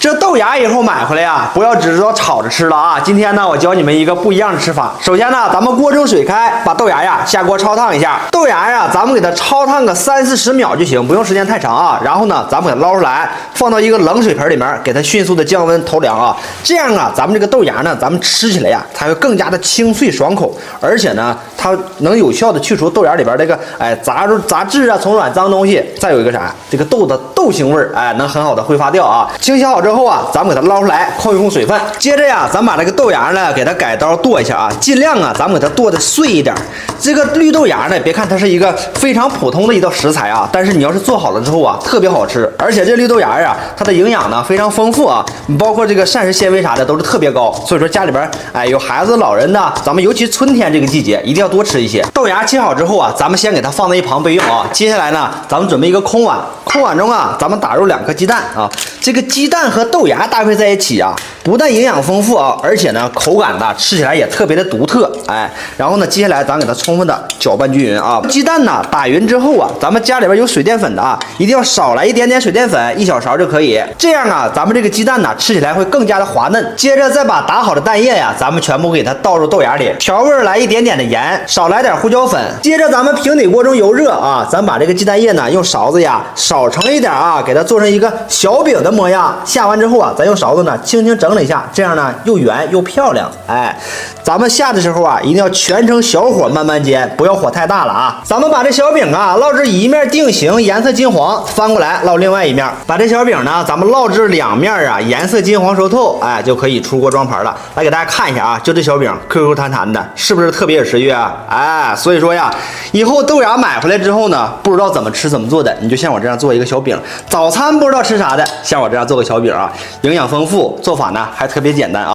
这豆芽以后买回来呀，不要只知道炒着吃了啊！今天呢，我教你们一个不一样的吃法。首先呢，咱们锅中水开，把豆芽呀下锅焯烫一下。豆芽呀，咱们给它焯烫个30-40秒就行，不用时间太长啊。然后呢，咱们给它捞出来，放到一个冷水盆里面，给它迅速的降温投凉啊。这样啊，咱们这个豆芽呢，咱们吃起来呀，它会更加的清脆爽口，而且呢，它能有效的去除豆芽里边这个杂质啊、虫卵脏东西。再有一个啥，这个豆的豆腥味儿，能很好的挥发掉啊。清洗好之后啊，咱们给它捞出来，控一控水分。接着呀，咱把这个豆芽呢，给它改刀剁一下啊，尽量啊，咱们给它剁的碎一点。这个绿豆芽呢，别看它是一个非常普通的一道食材啊，但是你要是做好了之后啊，特别好吃。而且这绿豆芽呀，它的营养呢非常丰富啊，包括这个膳食纤维啥的都是特别高。所以说家里边有孩子、老人的，咱们尤其春天这个季节，一定要多吃一些。豆芽切好之后啊，咱们先给它放在一旁备用啊。接下来呢，咱们准备一个空碗，空碗中啊，咱们打入2颗鸡蛋啊。这个鸡蛋和豆芽搭配在一起啊，不但营养丰富啊，而且呢口感呢吃起来也特别的独特。然后呢，接下来咱给它充分的搅拌均匀啊。鸡蛋呢打匀之后啊，咱们家里边有水淀粉的啊，一定要少来一点点水淀粉，1小勺就可以。这样啊，咱们这个鸡蛋呢吃起来会更加的滑嫩。接着再把打好的蛋液呀，咱们全部给它倒入豆芽里，调味来一点点的盐，少来点胡椒粉。接着咱们平底锅中油热啊，咱把这个鸡蛋液呢用勺子呀少盛一点啊，给它做成一个小饼的模样。下完之后啊，咱用勺子呢轻轻整理一下，这样呢又圆又漂亮。咱们下的时候啊，一定要全程小火慢慢煎，不要火太大了啊。咱们把这小饼啊烙至一面定型，颜色金黄，翻过来烙另外一面，把这小饼呢咱们烙至2面啊颜色金黄熟透，就可以出锅装盘了。来给大家看一下啊，就这小饼 QQ 弹弹的，是不是特别有食欲啊？所以说呀，以后豆芽买回来之后呢，不知道怎么吃怎么做的，你就像我这样做一个小饼。早餐不知道吃啥的，像我这样做个小饼啊，营养丰富，做法呢还特别简单啊。